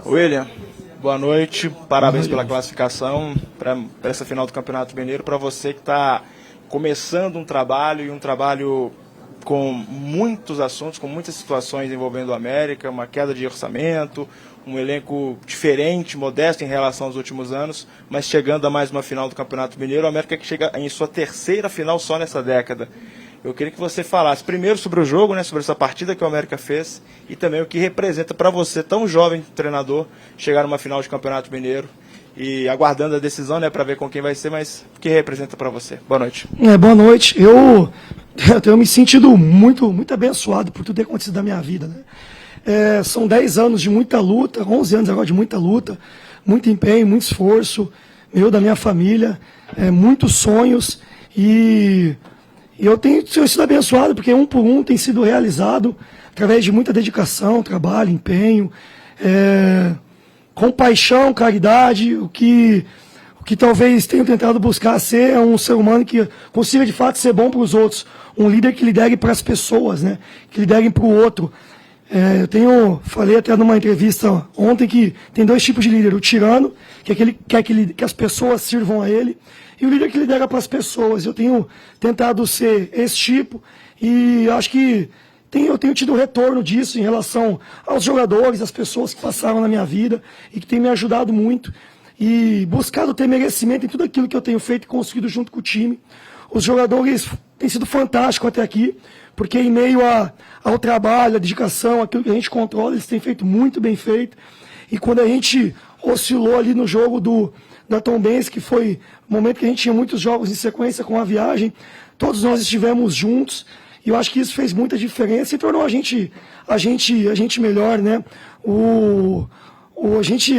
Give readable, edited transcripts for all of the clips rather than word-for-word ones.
William, boa noite, parabéns pela classificação para essa final do Campeonato Mineiro. Para você que está começando um trabalho, e um trabalho com muitos assuntos, com muitas situações envolvendo o América, uma queda de orçamento, um elenco diferente, modesto em relação aos últimos anos, mas chegando a mais uma final do Campeonato Mineiro, o América que chega em sua terceira final só nessa década. Eu queria que você falasse primeiro sobre o jogo, né, sobre essa partida que o América fez, e também o que representa para você, tão jovem treinador, chegar numa final de Campeonato Mineiro e aguardando a decisão, né, para ver com quem vai ser, mas o que representa para você. Boa noite. Boa noite. Eu tenho me sentido muito abençoado por tudo que tem acontecido na minha vida, né? São 10 anos de muita luta, 11 anos agora de muita luta, muito empenho, muito esforço, eu, da minha família, muitos sonhos, e eu tenho sido abençoado porque um por um tem sido realizado através de muita dedicação, trabalho, empenho, compaixão, caridade, o que talvez tenho tentado buscar ser um ser humano que consiga de fato ser bom para os outros, um líder que lidere para as pessoas, né? Que liderem para o outro. Falei até numa entrevista ontem que tem 2 tipos de líder: o tirano, que é aquele que quer que as pessoas sirvam a ele, e o líder que lidera para as pessoas. Eu tenho tentado ser esse tipo, e acho que eu tenho tido retorno disso em relação aos jogadores, às pessoas que passaram na minha vida e que têm me ajudado muito, e buscado ter merecimento em tudo aquilo que eu tenho feito e conseguido junto com o time. Os jogadores têm sido fantásticos até aqui, porque em meio ao trabalho, à dedicação, aquilo que a gente controla, eles têm feito muito bem feito. E quando a gente oscilou ali no jogo da Tombense, que foi o momento que a gente tinha muitos jogos em sequência com a viagem, todos nós estivemos juntos, e eu acho que isso fez muita diferença e tornou a gente melhor, né? Eu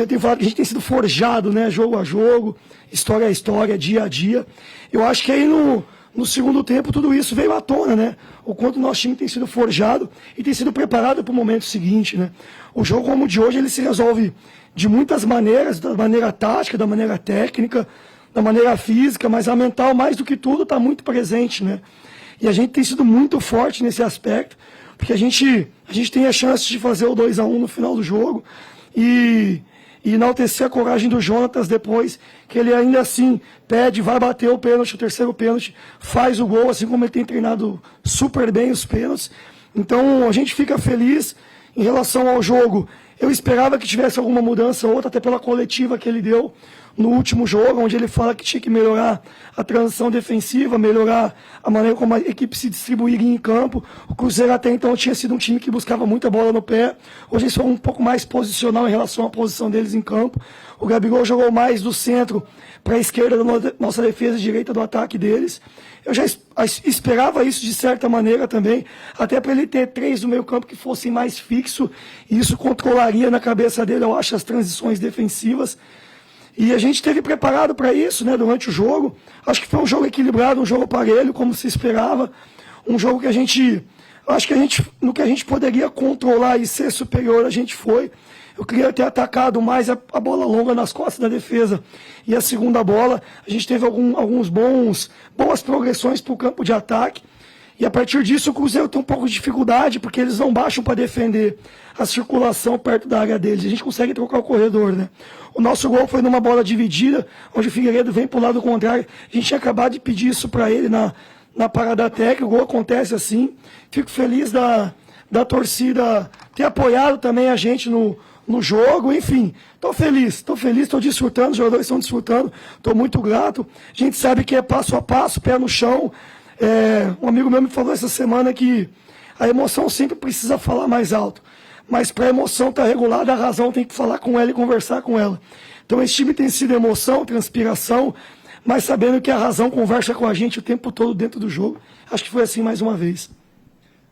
tenho falado que a gente tem sido forjado, né? Jogo a jogo, história a história, dia a dia. Eu acho que aí no segundo tempo tudo isso veio à tona, né? O quanto o nosso time tem sido forjado e tem sido preparado para o momento seguinte, né? O jogo como o de hoje, ele se resolve de muitas maneiras, da maneira tática, da maneira técnica, da maneira física, mas a mental, mais do que tudo, está muito presente, né? E a gente tem sido muito forte nesse aspecto, porque a gente tem a chance de fazer o 2-1 no final do jogo e enaltecer a coragem do Jonatas depois, que ele ainda assim pede, vai bater o pênalti, o terceiro pênalti, faz o gol, assim como ele tem treinado super bem os pênaltis. Então a gente fica feliz em relação ao jogo. Eu esperava que tivesse alguma mudança ou outra, até pela coletiva que ele deu no último jogo, onde ele fala que tinha que melhorar a transição defensiva, melhorar a maneira como a equipe se distribuiria em campo. O Cruzeiro até então tinha sido um time que buscava muita bola no pé. Hoje eles foram um pouco mais posicional em relação à posição deles em campo. O Gabigol jogou mais do centro para a esquerda da nossa defesa e direita do ataque deles. Eu já esperava isso de certa maneira também, até para ele ter 3 do meio campo que fossem mais fixo, e isso controlaria na cabeça dele, eu acho, as transições defensivas. E a gente esteve preparado para isso, né, durante o jogo. Acho que foi um jogo equilibrado, um jogo parelho, como se esperava. Um jogo que no que a gente poderia controlar e ser superior, a gente foi. Eu queria ter atacado mais a bola longa nas costas da defesa. E a segunda bola, a gente teve boas progressões para o campo de ataque. E a partir disso o Cruzeiro tem um pouco de dificuldade, porque eles não baixam para defender a circulação perto da área deles. A gente consegue trocar o corredor, né? O nosso gol foi numa bola dividida, onde o Figueiredo vem para o lado contrário. A gente tinha acabado de pedir isso para ele na parada técnica. O gol acontece assim. Fico feliz da torcida ter apoiado também a gente no jogo. Enfim, estou feliz, estou desfrutando, os jogadores estão desfrutando, estou muito grato. A gente sabe que é passo a passo, pé no chão. Um amigo meu me falou essa semana que a emoção sempre precisa falar mais alto, mas para a emoção estar regulada, a razão tem que falar com ela e conversar com ela. Então esse time tem sido emoção, transpiração, mas sabendo que a razão conversa com a gente o tempo todo dentro do jogo. Acho que foi assim mais uma vez.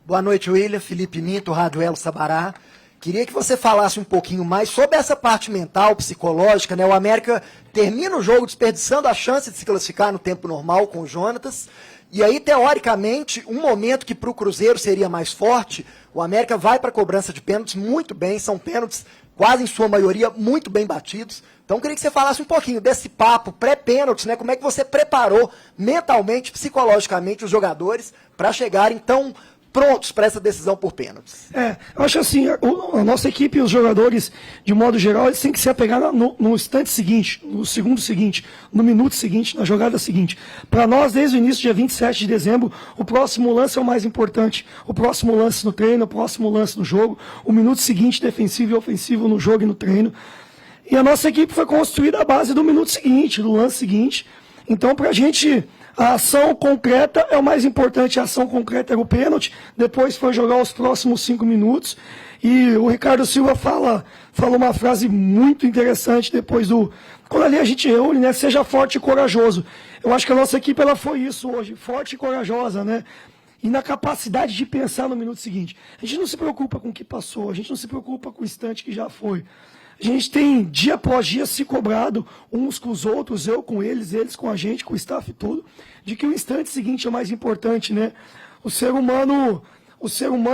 Boa noite, William. Felipe Minto, Rádio Elo Sabará. Queria que você falasse um pouquinho mais sobre essa parte mental, psicológica, né? O América termina o jogo desperdiçando a chance de se classificar no tempo normal com o Jonatas. E aí, teoricamente, um momento que para o Cruzeiro seria mais forte, o América vai para a cobrança de pênaltis muito bem, são pênaltis quase em sua maioria muito bem batidos. Então, queria que você falasse um pouquinho desse papo pré-pênaltis, né? Como é que você preparou mentalmente, psicologicamente os jogadores para chegarem tão prontos para essa decisão por pênaltis? Eu acho assim, a nossa equipe e os jogadores, de modo geral, eles têm que se apegar no instante seguinte, no segundo seguinte, no minuto seguinte, na jogada seguinte. Para nós, desde o início, dia 27 de dezembro, o próximo lance é o mais importante. O próximo lance no treino, o próximo lance no jogo, o minuto seguinte, defensivo e ofensivo no jogo e no treino. E a nossa equipe foi construída à base do minuto seguinte, do lance seguinte. Então, para a gente, a ação concreta é o mais importante. A ação concreta era o pênalti, depois foi jogar os próximos 5 minutos. E o Ricardo Silva falou uma frase muito interessante depois do... Quando ali a gente reúne, né? Seja forte e corajoso. Eu acho que a nossa equipe ela foi isso hoje, forte e corajosa, né? E na capacidade de pensar no minuto seguinte. A gente não se preocupa com o que passou, a gente não se preocupa com o instante que já foi. A gente tem, dia após dia, se cobrado uns com os outros, eu com eles, eles com a gente, com o staff todo, de que o instante seguinte é o mais importante, né? O ser humano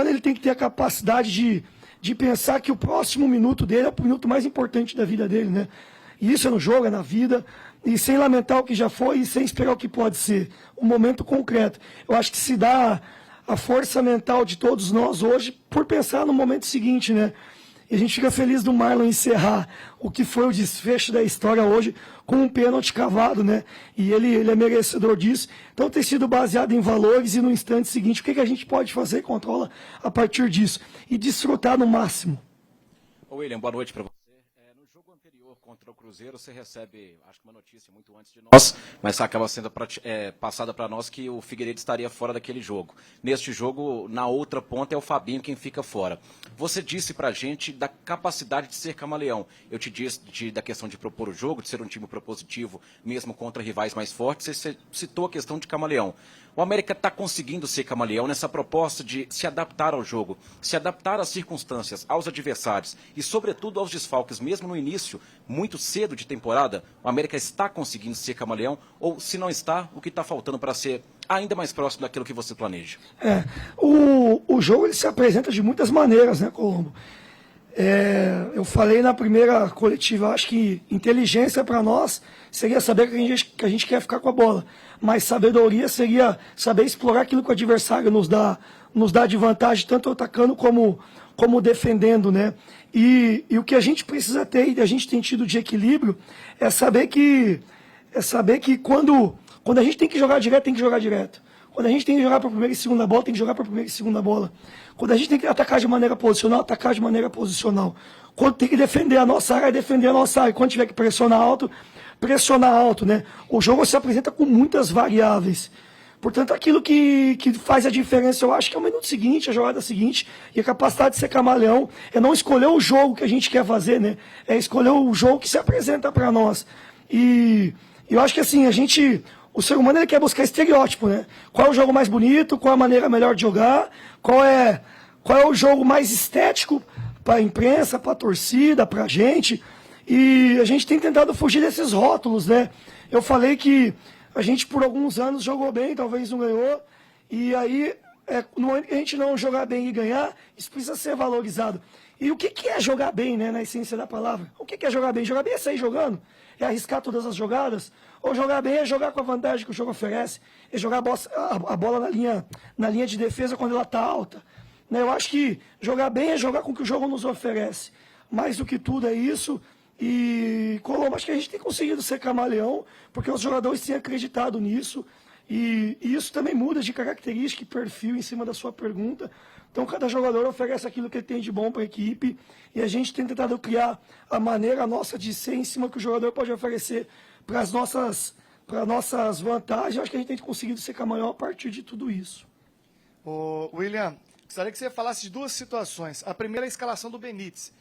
ele tem que ter a capacidade de pensar que o próximo minuto dele é o minuto mais importante da vida dele, né? E isso é no jogo, é na vida, e sem lamentar o que já foi e sem esperar o que pode ser. Um momento concreto. Eu acho que se dá a força mental de todos nós hoje por pensar no momento seguinte, né? E a gente fica feliz do Marlon encerrar o que foi o desfecho da história hoje com um pênalti cavado, né? E ele é merecedor disso. Então tem sido baseado em valores e no instante seguinte, o que a gente pode fazer, controla a partir disso. E desfrutar no máximo. Ô William, boa noite para você. No jogo anterior contra o Cruzeiro, você recebe, acho que uma notícia muito antes de nós, mas acaba sendo passada para nós que o Figueiredo estaria fora daquele jogo. Neste jogo, na outra ponta, é o Fabinho quem fica fora. Você disse pra gente da capacidade de ser camaleão. Eu te disse da questão de propor o jogo, de ser um time propositivo, mesmo contra rivais mais fortes. Você citou a questão de camaleão. O América está conseguindo ser camaleão nessa proposta de se adaptar ao jogo, se adaptar às circunstâncias, aos adversários e, sobretudo, aos desfalques. Mesmo no início, muito cedo de temporada, o América está conseguindo ser camaleão ou, se não está, o que está faltando para ser ainda mais próximo daquilo que você planeja? O jogo ele se apresenta de muitas maneiras, né, Colombo? Eu falei na primeira coletiva, acho que inteligência para nós seria saber que a gente quer ficar com a bola, mas sabedoria seria saber explorar aquilo que o adversário nos dá de vantagem, tanto atacando como defendendo, né? E o que a gente precisa ter, e a gente tem tido de equilíbrio, é saber que quando a gente tem que jogar direto, tem que jogar direto. Quando a gente tem que jogar para a primeira e segunda bola, tem que jogar para a primeira e segunda bola. Quando a gente tem que atacar de maneira posicional, atacar de maneira posicional. Quando tem que defender a nossa área, defender a nossa área. Quando tiver que pressionar alto, né? O jogo se apresenta com muitas variáveis. Portanto, aquilo que faz a diferença, eu acho que é o minuto seguinte, a jogada seguinte, e a capacidade de ser camaleão é não escolher o jogo que a gente quer fazer, né? É escolher o jogo que se apresenta para nós. E eu acho que assim, o ser humano ele quer buscar estereótipo, né? Qual é o jogo mais bonito, qual é a maneira melhor de jogar, qual é o jogo mais estético para a imprensa, para a torcida, para a gente. E a gente tem tentado fugir desses rótulos, né? Eu falei que a gente por alguns anos jogou bem, talvez não ganhou, e aí no momento que a gente não jogar bem e ganhar, isso precisa ser valorizado. E o que é jogar bem, né, na essência da palavra? O que é jogar bem? Jogar bem é sair jogando, é arriscar todas as jogadas, ou jogar bem é jogar com a vantagem que o jogo oferece, é jogar a bola na linha de defesa quando ela está alta. Né? Eu acho que jogar bem é jogar com o que o jogo nos oferece. Mais do que tudo é isso. E, Colombo, acho que a gente tem conseguido ser camaleão, porque os jogadores têm acreditado nisso. E isso também muda de característica e perfil em cima da sua pergunta. Então, cada jogador oferece aquilo que ele tem de bom para a equipe. E a gente tem tentado criar a maneira nossa de ser em cima que o jogador pode oferecer para as nossas vantagens. Eu acho que a gente tem conseguido ser camaleão a partir de tudo isso. William, gostaria que você falasse de duas situações. A primeira é a escalação do Benítez.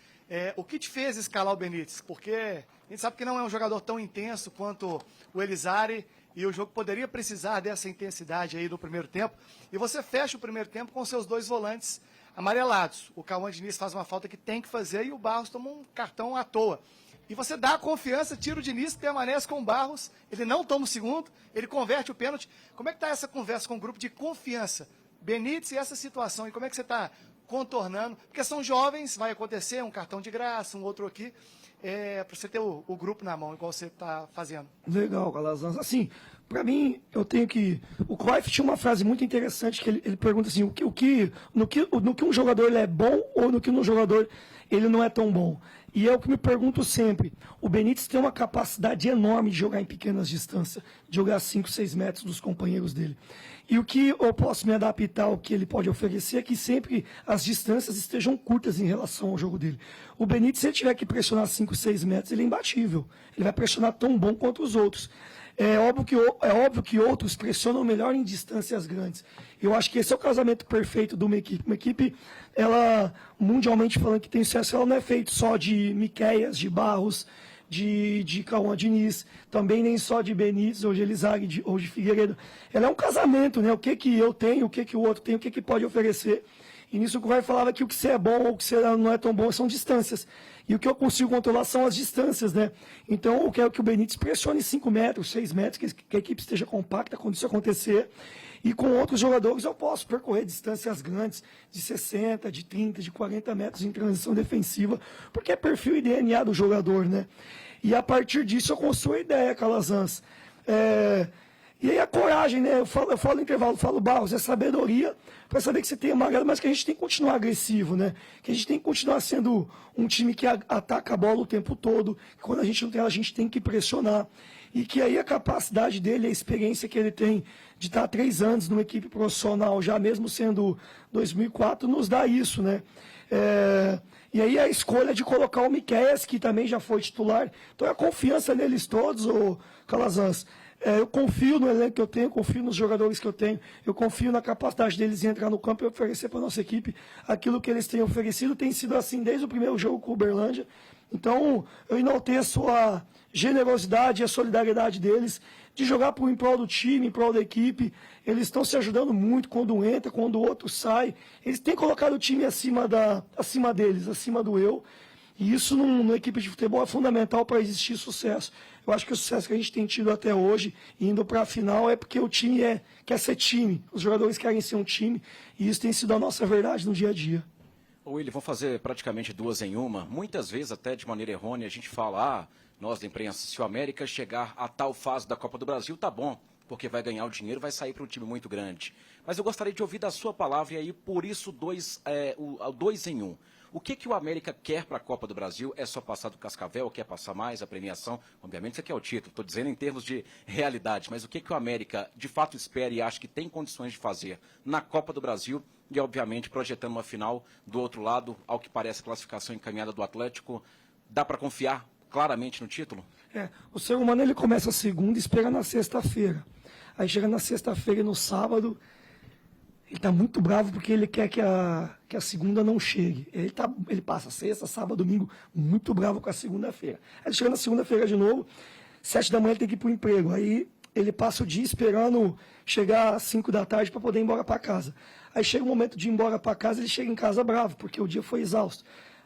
O que te fez escalar o Benítez? Porque a gente sabe que não é um jogador tão intenso quanto o Elizari, e o jogo poderia precisar dessa intensidade aí no primeiro tempo. E você fecha o primeiro tempo com seus dois volantes amarelados. O Cauã Diniz faz uma falta que tem que fazer e o Barros toma um cartão à toa. E você dá a confiança, tira o Diniz, permanece com o Barros, ele não toma o segundo, ele converte o pênalti. Como é que está essa conversa com o grupo de confiança? Benítez e essa situação, e como é que você está contornando, porque são jovens, vai acontecer um cartão de graça, um outro aqui, para você ter o grupo na mão, igual você está fazendo. Legal, Calazans. Assim, para mim, eu tenho que... O Cruyff tinha uma frase muito interessante que ele pergunta assim, no que um jogador ele é bom ou no que um jogador ele não é tão bom. E é o que me pergunto sempre. O Benítez tem uma capacidade enorme de jogar em pequenas distâncias, de jogar 5, 6 metros dos companheiros dele. E o que eu posso me adaptar ao que ele pode oferecer é que sempre as distâncias estejam curtas em relação ao jogo dele. O Benítez, se ele tiver que pressionar 5, 6 metros, ele é imbatível. Ele vai pressionar tão bom quanto os outros. É óbvio que outros pressionam melhor em distâncias grandes. Eu acho que esse é o casamento perfeito de uma equipe. Uma equipe, ela, mundialmente falando que tem sucesso, ela não é feita só de Miqueias, de Barros, de Cauã Diniz, também nem só de Benítez, ou de Elizagui, ou de Figueiredo. Ela é um casamento, né? O que eu tenho, o que o outro tem, o que pode oferecer. E nisso o Cruyff falava que o que você é bom ou o que você não é tão bom são distâncias. E o que eu consigo controlar são as distâncias, né? Então eu quero que o Benítez pressione 5 metros, 6 metros, que a equipe esteja compacta quando isso acontecer. E com outros jogadores eu posso percorrer distâncias grandes, de 60, de 30, de 40 metros em transição defensiva, porque é perfil e DNA do jogador, né? E a partir disso eu construo a ideia, Calazans. E aí a coragem, né? Eu falo no intervalo, eu falo Barros, é sabedoria para saber que você tem uma grana, mas que a gente tem que continuar agressivo, né? Que a gente tem que continuar sendo um time que ataca a bola o tempo todo, que quando a gente não tem ela, a gente tem que pressionar. E que aí a capacidade dele, a experiência que ele tem de estar há 3 anos numa equipe profissional, já mesmo sendo 2004, nos dá isso, né? E aí a escolha de colocar o Miqueias, que também já foi titular. Então a confiança neles todos, ô Calazans. Eu confio no elenco que eu tenho, confio nos jogadores que eu tenho, eu confio na capacidade deles de entrar no campo e oferecer para a nossa equipe aquilo que eles têm oferecido. Tem sido assim desde o primeiro jogo com o Uberlândia. Então, eu enalteço a generosidade e a solidariedade deles de jogar em prol do time, em prol da equipe. Eles estão se ajudando muito quando um entra, quando o outro sai. Eles têm colocado o time acima deles, acima do eu. E isso numa equipe de futebol é fundamental para existir sucesso. Eu acho que o sucesso que a gente tem tido até hoje, indo para a final, é porque o time quer ser time. Os jogadores querem ser um time. E isso tem sido a nossa verdade no dia a dia. William, vamos fazer praticamente 2 em 1. Muitas vezes, até de maneira errônea, a gente fala, nós da imprensa, se o América chegar a tal fase da Copa do Brasil, tá bom, porque vai ganhar o dinheiro, vai sair para um time muito grande. Mas eu gostaria de ouvir da sua palavra, e aí, por isso, 2 em 1. O que o América quer para a Copa do Brasil? É só passar do Cascavel? Quer passar mais a premiação? Obviamente, você quer o título, estou dizendo em termos de realidade, mas o que o América de fato espera e acha que tem condições de fazer na Copa do Brasil e, obviamente, projetando uma final do outro lado, ao que parece classificação encaminhada do Atlético? Dá para confiar claramente no título? O ser humano ele começa a segunda e espera na sexta-feira. Aí chega na sexta-feira e no sábado, ele está muito bravo porque ele quer que a segunda não chegue. Ele passa sexta, sábado, domingo, muito bravo com a segunda-feira. Aí ele chega na segunda-feira de novo, 7 da manhã ele tem que ir para o emprego. Aí ele passa o dia esperando chegar às 5 da tarde para poder ir embora para casa. Aí chega o momento de ir embora para casa, ele chega em casa bravo, porque o dia foi exausto.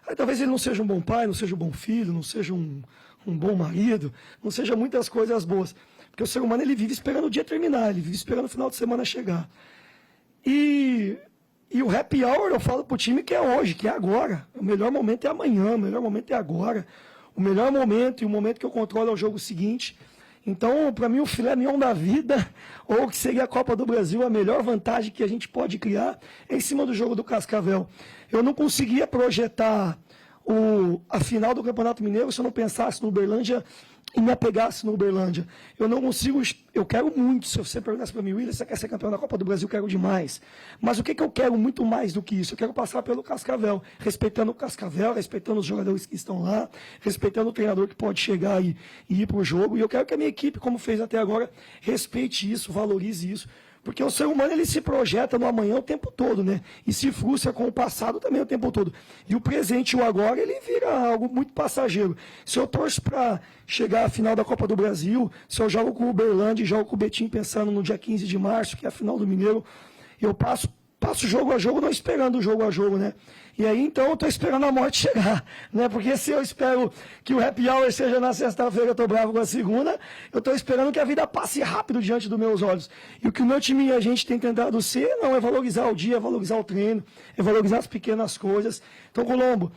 Aí talvez ele não seja um bom pai, não seja um bom filho, não seja um bom marido, não seja muitas coisas boas. Porque o ser humano ele vive esperando o dia terminar, ele vive esperando o final de semana chegar. E o happy hour eu falo pro time que é hoje, que é agora. O melhor momento é amanhã, o melhor momento é agora. O melhor momento e o momento que eu controlo é o jogo seguinte. Então, para mim, o filé mignon da vida, ou que seria a Copa do Brasil, a melhor vantagem que a gente pode criar é em cima do jogo do Cascavel. Eu não conseguia projetar a final do Campeonato Mineiro se eu não pensasse no Uberlândia e me apegasse no Uberlândia. Eu não consigo, eu quero muito, se você perguntasse para mim, William, você quer ser campeão da Copa do Brasil? Eu quero demais. Mas o que eu quero muito mais do que isso? Eu quero passar pelo Cascavel, respeitando o Cascavel, respeitando os jogadores que estão lá, respeitando o treinador que pode chegar e ir para o jogo. E eu quero que a minha equipe, como fez até agora, respeite isso, valorize isso. Porque o ser humano ele se projeta no amanhã o tempo todo, né? E se frustra com o passado também o tempo todo. E o presente e o agora, ele vira algo muito passageiro. Se eu torço para chegar à final da Copa do Brasil, se eu jogo com o Uberlândia e jogo com o Betim pensando no dia 15 de março, que é a final do Mineiro, eu passo passo jogo a jogo, não esperando o jogo a jogo, né? E aí, então, eu tô esperando a morte chegar, né? Porque se eu espero que o happy hour seja na sexta-feira, eu tô bravo com a segunda, eu tô esperando que a vida passe rápido diante dos meus olhos. E o que o meu time e a gente tem tentado ser, não, é valorizar o dia, é valorizar o treino, é valorizar as pequenas coisas. Então, Colombo,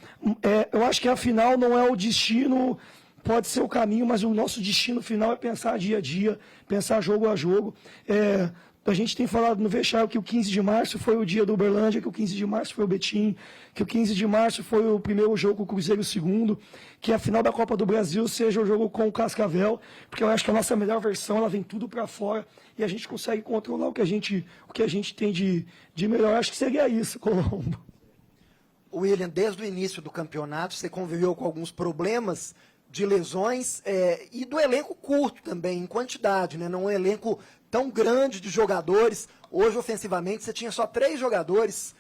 eu acho que a final não é o destino, pode ser o caminho, mas o nosso destino final é pensar dia a dia, pensar jogo a jogo. A gente tem falado no Vexar que o 15 de março foi o dia do Uberlândia, que o 15 de março foi o Betim, que o 15 de março foi o primeiro jogo com o Cruzeiro, o segundo, que a final da Copa do Brasil seja o jogo com o Cascavel, porque eu acho que a nossa melhor versão, ela vem tudo para fora e a gente consegue controlar o que a gente tem de melhor. Acho que seria isso, Colombo. William, desde o início do campeonato, você conviveu com alguns problemas de lesões e do elenco curto também, em quantidade, né? Não um elenco tão grande de jogadores. Hoje, ofensivamente, você tinha só 3 jogadores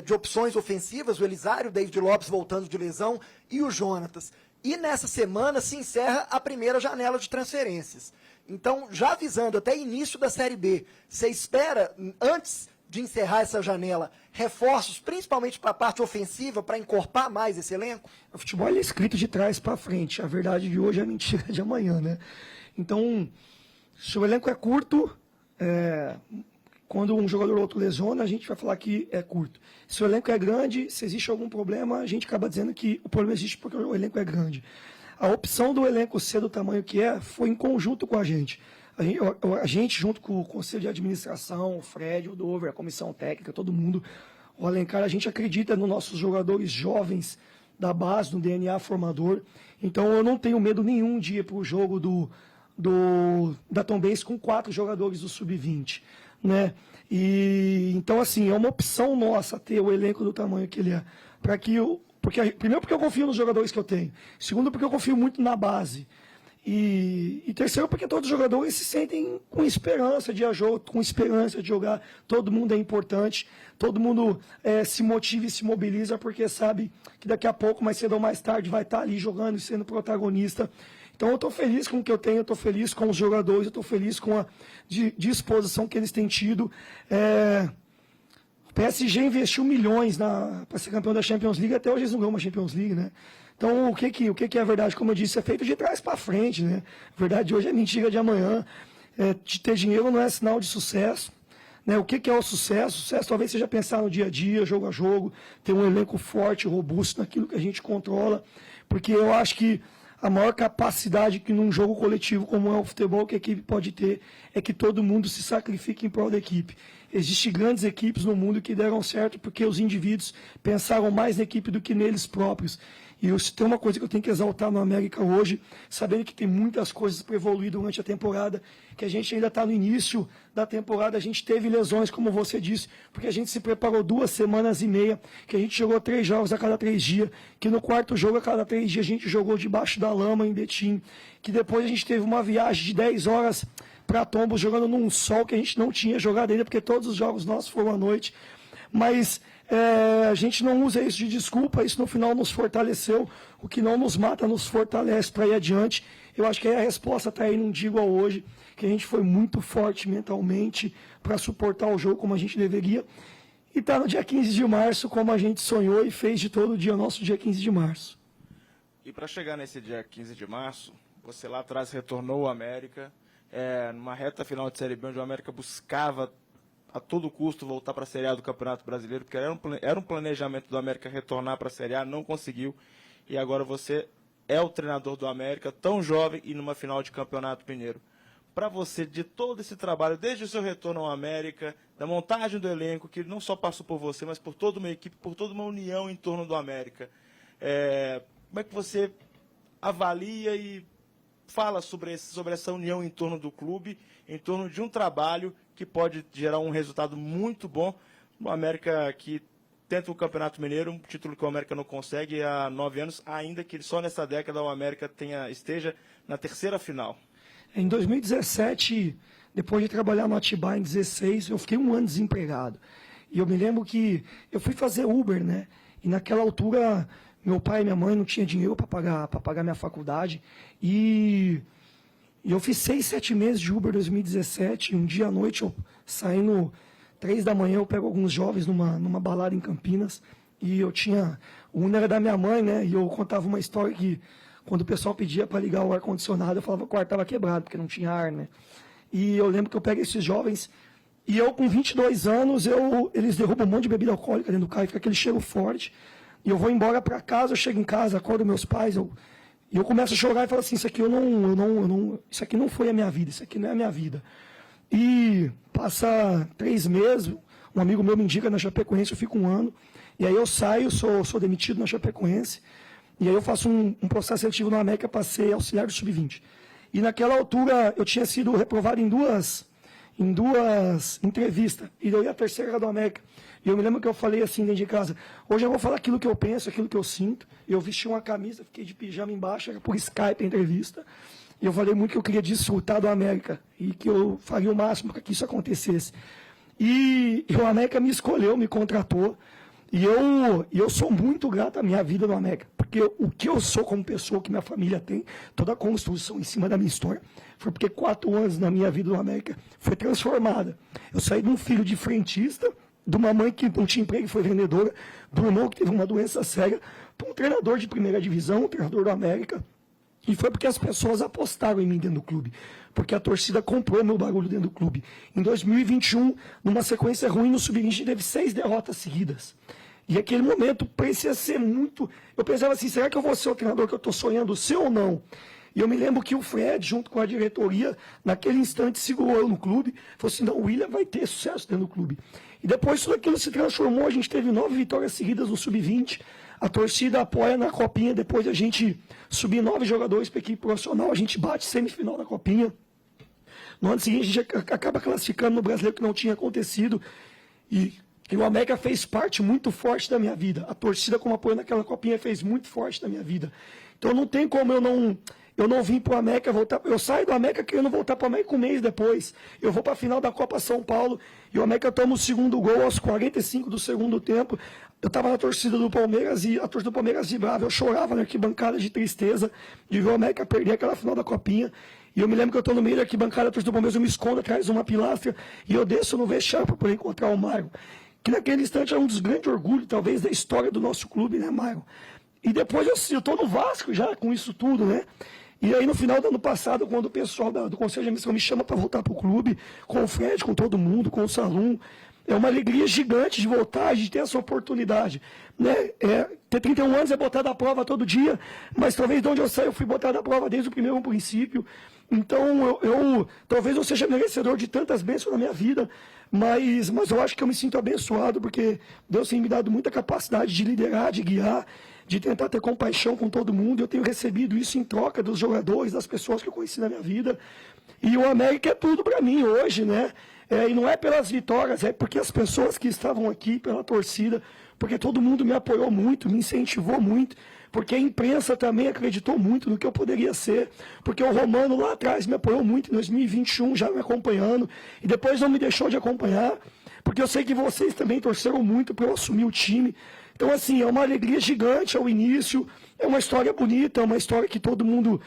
de opções ofensivas, o Elisário, o David Lopes voltando de lesão e o Jonatas. E nessa semana se encerra a primeira janela de transferências. Então, já avisando até início da Série B, você espera, antes de encerrar essa janela, reforços, principalmente para a parte ofensiva, para encorpar mais esse elenco? O futebol é escrito de trás para frente. A verdade de hoje é a mentira de amanhã, né? Então, se o elenco é curto, quando um jogador ou outro lesiona, a gente vai falar que é curto. Se o elenco é grande, se existe algum problema, a gente acaba dizendo que o problema existe porque o elenco é grande. A opção do elenco ser do tamanho que foi em conjunto com a gente. A gente, junto com o Conselho de Administração, o Fred, o Dover, a Comissão Técnica, todo mundo, o Alencar, a gente acredita nos nossos jogadores jovens da base, no DNA formador. Então eu não tenho medo nenhum de ir para o jogo da Tombense com 4 jogadores do Sub-20. Né? E, então, assim, é uma opção nossa ter o elenco do tamanho que ele é. Primeiro porque eu confio nos jogadores que eu tenho. Segundo porque eu confio muito na base. E terceiro, porque todos os jogadores se sentem com esperança de jogo, com esperança de jogar. Todo mundo é importante, todo mundo se motiva e se mobiliza, porque sabe que daqui a pouco, mais cedo ou mais tarde, vai estar ali jogando e sendo protagonista. Então eu estou feliz com o que eu tenho, eu estou feliz com os jogadores, eu estou feliz com a disposição que eles têm tido. O PSG investiu milhões para ser campeão da Champions League, até hoje eles não ganham uma Champions League, né? Então, o que é a verdade? Como eu disse, é feito de trás para frente, né? A verdade de hoje é mentira de amanhã. De ter dinheiro não é sinal de sucesso. Né? O que é o sucesso? O sucesso talvez seja pensar no dia a dia, jogo a jogo, ter um elenco forte, robusto naquilo que a gente controla. Porque eu acho que a maior capacidade que num jogo coletivo como é o futebol que a equipe pode ter é que todo mundo se sacrifique em prol da equipe. Existem grandes equipes no mundo que deram certo porque os indivíduos pensaram mais na equipe do que neles próprios. E se tem uma coisa que eu tenho que exaltar no América hoje, sabendo que tem muitas coisas para evoluir durante a temporada, que a gente ainda está no início da temporada, a gente teve lesões, como você disse, porque a gente se preparou 2 semanas e meia, que a gente jogou 3 jogos a cada 3 dias, que no 4º jogo a cada 3 dias a gente jogou debaixo da lama em Betim, que depois a gente teve uma viagem de 10 horas para Tombos, jogando num sol que a gente não tinha jogado ainda, porque todos os jogos nossos foram à noite. Mas a gente não usa isso de desculpa, isso no final nos fortaleceu. O que não nos mata nos fortalece para ir adiante. Eu acho que a resposta está aí, não digo a hoje, que a gente foi muito forte mentalmente para suportar o jogo como a gente deveria. E está no dia 15 de março, como a gente sonhou e fez de todo dia nosso dia 15 de março. E para chegar nesse dia 15 de março, você lá atrás retornou ao América, numa reta final de Série B, onde o América buscava a todo custo voltar para a Série A do Campeonato Brasileiro, porque era um planejamento do América retornar para a Série A, não conseguiu, e agora você é o treinador do América, tão jovem e numa final de Campeonato Mineiro. Para você, de todo esse trabalho, desde o seu retorno ao América, da montagem do elenco, que não só passou por você, mas por toda uma equipe, por toda uma união em torno do América, como é que você avalia e fala sobre essa união em torno do clube, em torno de um trabalho que pode gerar um resultado muito bom no América, que tenta o Campeonato Mineiro, um título que o América não consegue há 9 anos, ainda que só nessa década o América esteja na 3ª final. Em 2017, depois de trabalhar no Atibaia em 2016, eu fiquei 1 ano desempregado. E eu me lembro que eu fui fazer Uber, né? E naquela altura, meu pai e minha mãe não tinham dinheiro para pagar minha faculdade. E eu fiz 6, 7 meses de Uber em 2017. Um dia à noite, eu saindo 3 da manhã eu pego alguns jovens numa balada em Campinas, e eu tinha, o Uno era da minha mãe, né, e eu contava uma história que, quando o pessoal pedia para ligar o ar-condicionado, eu falava que o ar estava quebrado, porque não tinha ar, né. E eu lembro que eu pego esses jovens, e eu com 22 anos, eles derrubam um monte de bebida alcoólica dentro do carro, e fica aquele cheiro forte, e eu vou embora para casa, eu chego em casa, acordo meus pais, e eu começo a chorar e falo assim, isso aqui isso aqui não foi a minha vida, isso aqui não é a minha vida. E passa 3 meses, um amigo meu me indica na Chapecoense, eu fico 1 ano, e aí eu saio, sou demitido na Chapecoense, e aí eu faço um processo seletivo na América para ser auxiliar do Sub-20. E naquela altura eu tinha sido reprovado em duas entrevistas, e eu ia a terceira era do América. E eu me lembro que eu falei assim dentro de casa, hoje eu vou falar aquilo que eu penso, aquilo que eu sinto. E eu vesti uma camisa, fiquei de pijama embaixo, era por Skype a entrevista. E eu falei muito que eu queria desfrutar do América, e que eu faria o máximo para que isso acontecesse. E o América me escolheu, me contratou, e eu sou muito grato à minha vida no América, porque o que eu sou como pessoa, que minha família tem, toda a construção em cima da minha história, foi porque 4 anos na minha vida no América foi transformada. Eu saí de um filho de frentista, de uma mãe que não tinha emprego e foi vendedora, do irmão que teve uma doença séria, para um treinador de primeira divisão, um treinador do América. E foi porque as pessoas apostaram em mim dentro do clube, porque a torcida comprou meu barulho dentro do clube. Em 2021, numa sequência ruim no Sub-20, teve 6 derrotas seguidas. E aquele momento parecia ser muito... Eu pensava assim, será que eu vou ser o treinador que eu estou sonhando ser ou não? E eu me lembro que o Fred, junto com a diretoria, naquele instante segurou eu no clube, falou assim, não, o William vai ter sucesso dentro do clube. E depois tudo aquilo se transformou, a gente teve 9 vitórias seguidas no Sub-20, a torcida apoia na Copinha, depois a gente subir 9 jogadores para a equipe profissional, a gente bate semifinal da Copinha. No ano seguinte a gente acaba classificando no Brasileiro, que não tinha acontecido, e o América fez parte muito forte da minha vida. A torcida, como apoio naquela Copinha, fez muito forte da minha vida. Então não tem como eu não vim para o América voltar. Eu saio do América querendo voltar para o América 1 mês depois. Eu vou para a final da Copa São Paulo e o América toma o segundo gol aos 45 do segundo tempo. Eu estava na torcida do Palmeiras e a torcida do Palmeiras vibrava. Eu chorava na arquibancada de tristeza de ver o América perder aquela final da Copinha. E eu me lembro que eu estou no meio da arquibancada da torcida do Palmeiras, eu me escondo atrás de uma pilastra e eu desço no vestiário para poder encontrar o Maicon, que naquele instante era um dos grandes orgulhos, talvez, da história do nosso clube, né, Maicon? E depois eu estou no Vasco já com isso tudo, né? E aí no final do ano passado, quando o pessoal do Conselho de Administração me chama para voltar para o clube, com o Fred, com todo mundo, com o Salum, é uma alegria gigante de voltar, de ter essa oportunidade. Né? Ter 31 anos é botar da prova todo dia, mas talvez de onde eu saio eu fui botar da prova desde o primeiro princípio. Então talvez eu seja merecedor de tantas bênçãos na minha vida, mas eu acho que eu me sinto abençoado, porque Deus tem me dado muita capacidade de liderar, de guiar, de tentar ter compaixão com todo mundo. Eu tenho recebido isso em troca dos jogadores, das pessoas que eu conheci na minha vida. E o América é tudo para mim hoje, né? E não é pelas vitórias, é porque as pessoas que estavam aqui, pela torcida, porque todo mundo me apoiou muito, me incentivou muito, porque a imprensa também acreditou muito no que eu poderia ser, porque o Romano lá atrás me apoiou muito em 2021, já me acompanhando, e depois não me deixou de acompanhar, porque eu sei que vocês também torceram muito para eu assumir o time. Então, assim, é uma alegria gigante ao início, é uma história bonita, é uma história que todo mundo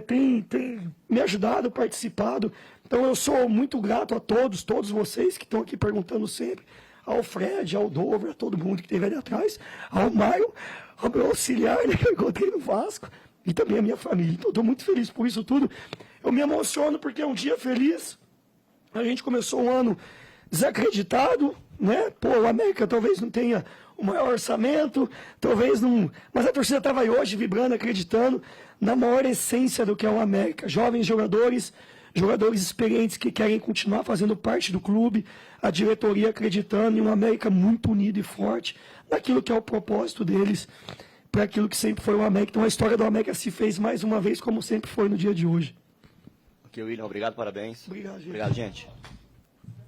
tem me ajudado, participado. Então, eu sou muito grato a todos vocês que estão aqui perguntando sempre, ao Fred, ao Dover, a todo mundo que esteve ali atrás, ao Maio, ao meu auxiliar, né, que eu encontrei no Vasco, e também a minha família. Então, estou muito feliz por isso tudo. Eu me emociono porque é um dia feliz. A gente começou um ano desacreditado, né? Pô, o América talvez não tenha o maior orçamento, talvez não... Mas a torcida estava aí hoje vibrando, acreditando na maior essência do que é o América. Jovens jogadores experientes que querem continuar fazendo parte do clube, a diretoria acreditando em um América muito unido e forte, naquilo que é o propósito deles, para aquilo que sempre foi o América. Então a história do América se fez mais uma vez, como sempre foi no dia de hoje. Ok, William, obrigado, parabéns. Obrigado, gente. Obrigado, gente.